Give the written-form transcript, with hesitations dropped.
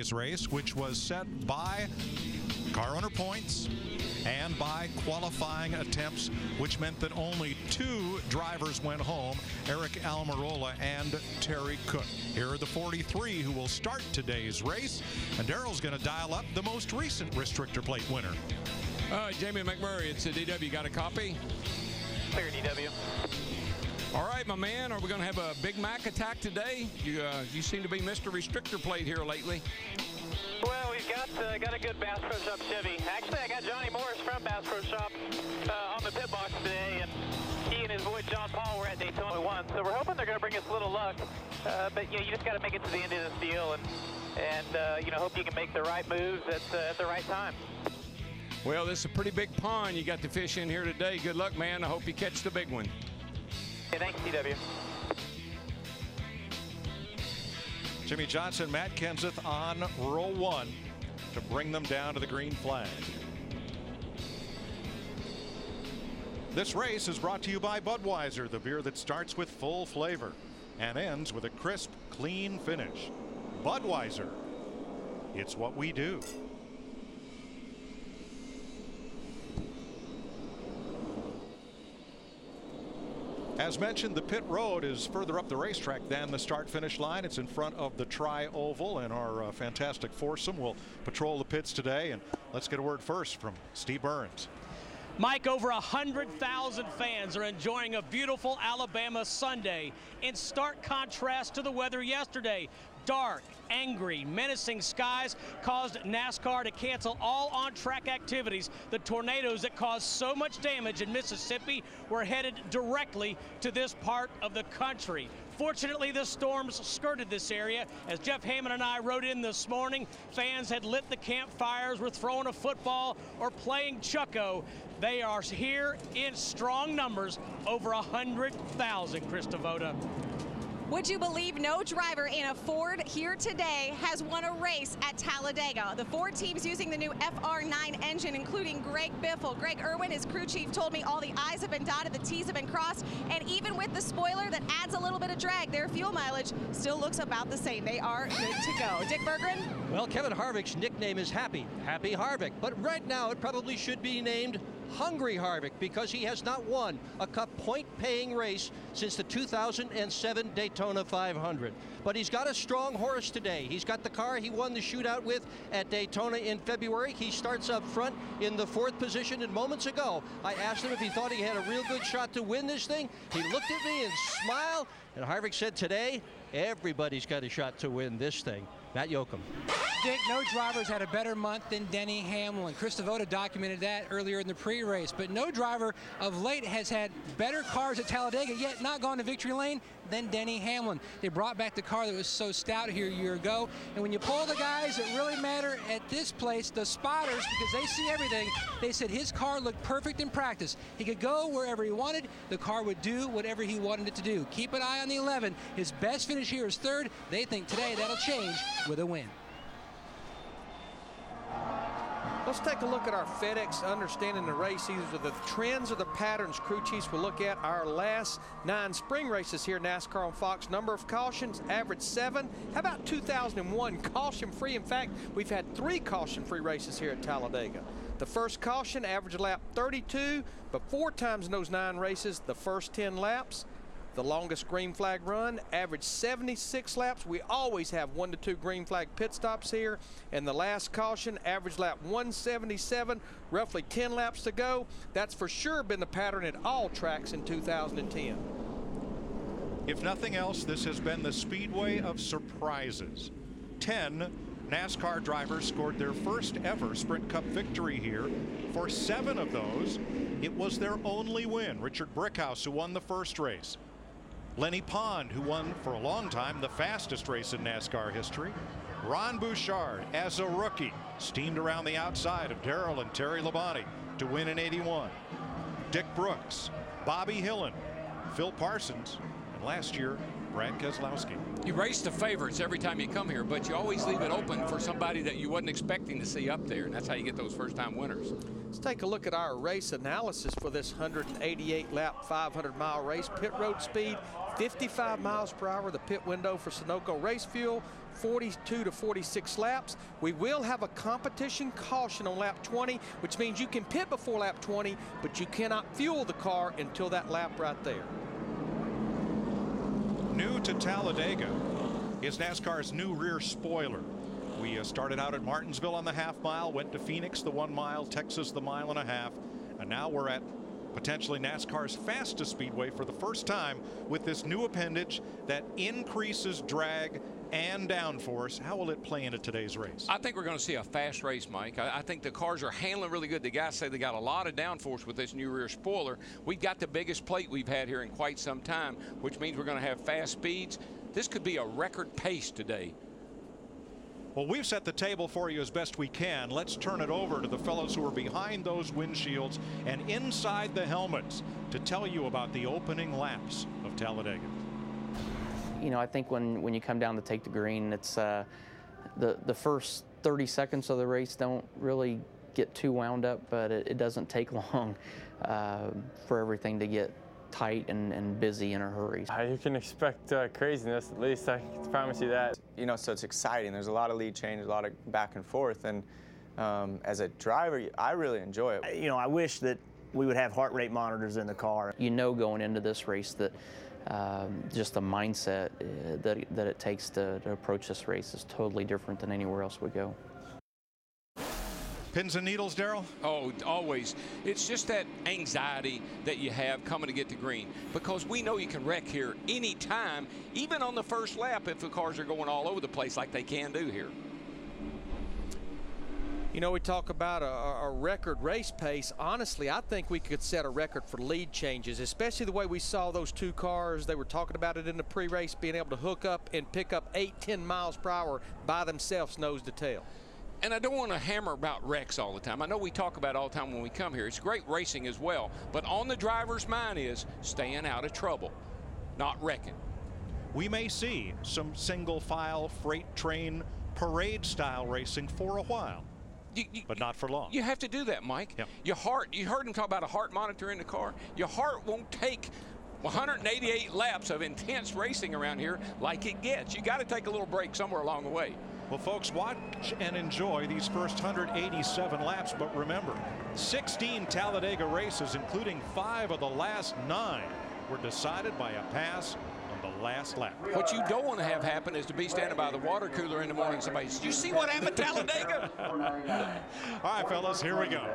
Vegas race, which was set by car owner points and by qualifying attempts, which meant that only 2 drivers went home, Eric Almirola and Terry Cook. Here are the 43 who will start today's race, and Darrell's going to dial up the most recent restrictor plate winner. Jamie McMurray, it's a DW. Got a copy? Clear, DW. All right, my man, are we going to have a Big Mac attack today? You seem to be Mr. Restrictor Plate here lately. Well, we've got a good Bass Pro Shop Chevy. Actually, I got Johnny Morris from Bass Pro Shop on the pit box today, and he and his boy John Paul were at Daytona 1. So we're hoping they're going to bring us a little luck. But you just got to make it to the end of this deal, and hope you can make the right moves at the right time. Well, this is a pretty big pond you got to fish in here today. Good luck, man. I hope you catch the big one. Okay, thanks, TW. Jimmy Johnson, Matt Kenseth on row 1 to bring them down to the green flag. This race is brought to you by Budweiser, the beer that starts with full flavor and ends with a crisp, clean finish. Budweiser, it's what we do. As mentioned, the pit road is further up the racetrack than the start-finish line. It's in front of the Tri-Oval, and our fantastic foursome will patrol the pits today. And let's get a word first from Steve Burns. Mike, over 100,000 fans are enjoying a beautiful Alabama Sunday, in stark contrast to the weather yesterday. Dark, angry, menacing skies caused NASCAR to cancel all on-track activities. The tornadoes that caused so much damage in Mississippi were headed directly to this part of the country. Fortunately, the storms skirted this area. As Jeff Hammond and I rode in this morning, fans had lit the campfires, were throwing a football, or playing Chucko. They are here in strong numbers, over 100,000, Chris Devoda. Would you believe no driver in a Ford here today has won a race at Talladega? The Ford team's using the new FR9 engine, including Greg Biffle. Greg Irwin, his crew chief, told me all the I's have been dotted, the T's have been crossed, and even with the spoiler that adds a little bit of drag, their fuel mileage still looks about the same. They are good to go. Dick Berggren? Well, Kevin Harvick's nickname is Happy Harvick, but right now it probably should be named Hungry Harvick, because he has not won a Cup point-paying race since the 2007 Daytona 500. But he's got a strong horse today. He's got the car he won the shootout with at Daytona in February. He starts up front in the 4th position, and moments ago I asked him if he thought he had a real good shot to win this thing. He looked at me and smiled, and Harvick said today, everybody's got a shot to win this thing. Matt Yoakum. Dick, no drivers had a better month than Denny Hamlin. Chris Devoda documented that earlier in the pre-race, but no driver of late has had better cars at Talladega, yet not gone to victory lane, than Denny Hamlin. They brought back the car that was so stout here a year ago, and when you pull the guys that really matter at this place, the spotters, because they see everything, they said his car looked perfect in practice. He could go wherever he wanted. The car would do whatever he wanted it to do. Keep an eye on the 11. His best finish here is 3rd. They think today that'll change with a win. Let's take a look at our FedEx Understanding the Race. These are the trends or the patterns crew chiefs will look at. Our last 9 spring races here, NASCAR on Fox. Number of cautions, average 7. How about 2001, caution-free? In fact, we've had 3 caution-free races here at Talladega. The first caution, average lap 32, but 4 times in those 9 races, the first 10 laps. The longest green flag run, average 76 laps. We always have 1 to 2 green flag pit stops here. And the last caution, average lap 177, roughly 10 laps to go. That's for sure been the pattern at all tracks in 2010. If nothing else, this has been the speedway of surprises. 10 NASCAR drivers scored their first ever Sprint Cup victory here. For 7 of those, it was their only win. Richard Brickhouse, who won the first race. Lenny Pond, who won for a long time the fastest race in NASCAR history. Ron Bouchard, as a rookie, steamed around the outside of Darrell and Terry Labonte to win in '81. Dick Brooks, Bobby Hillin, Phil Parsons, and last year Brad Keselowski. You race the favorites every time you come here, but you always leave it open for somebody that you wasn't expecting to see up there, and that's how you get those first-time winners. Let's take a look at our race analysis for this 188-lap, 500-mile race. Pit road speed, 55 miles per hour. The pit window for Sunoco race fuel, 42 to 46 laps. We will have a competition caution on lap 20, which means you can pit before lap 20, but you cannot fuel the car until that lap right there. New to Talladega is NASCAR's new rear spoiler. We started out at Martinsville on the half-mile, went to Phoenix the 1 mile, Texas the 1.5 miles, and now we're at potentially NASCAR's fastest speedway for the first time with this new appendage that increases drag and downforce. How will it play into today's race? I think we're going to see a fast race, Mike. I think the cars are handling really good. The guys say they got a lot of downforce with this new rear spoiler. We've got the biggest plate we've had here in quite some time, which means we're going to have fast speeds. This could be a record pace today. Well, we've set the table for you as best we can. Let's turn it over to the fellows who are behind those windshields and inside the helmets to tell you about the opening laps of Talladega. You know, I think when you come down to take the green, it's the first 30 seconds of the race don't really get too wound up, but it doesn't take long for everything to get tight and busy in a hurry. You can expect craziness, at least I can promise you that. You know, so it's exciting. There's a lot of lead change, a lot of back and forth, and as a driver, I really enjoy it. You know, I wish that we would have heart rate monitors in the car. You know, going into this race that just the mindset that it takes to approach this race is totally different than anywhere else we go. Pins and needles, Darrell? Oh, always. It's just that anxiety that you have coming to get to green, because we know you can wreck here anytime, even on the first lap if the cars are going all over the place like they can do here. You know, we talk about a record race pace. Honestly, I think we could set a record for lead changes, especially the way we saw those two cars. They were talking about it in the pre-race, being able to hook up and pick up 8-10 miles per hour by themselves, nose to tail. And I don't want to hammer about wrecks all the time. I know we talk about it all the time when we come here. It's great racing as well. But on the driver's mind is staying out of trouble, not wrecking. We may see some single-file freight train parade-style racing for a while, but not for long. You have to do that, Mike. Yep. Your heart, you heard him talk about a heart monitor in the car. Your heart won't take 188 laps of intense racing around here like it gets. You got to take a little break somewhere along the way. Well, folks, watch and enjoy these first 187 laps, but remember, 16 Talladega races, including 5 of the last 9, were decided by a pass on the last lap. What you don't want to have happen is to be standing by the water cooler in the morning and somebody says, "You see what happened at Talladega?" All right, fellas, here we go.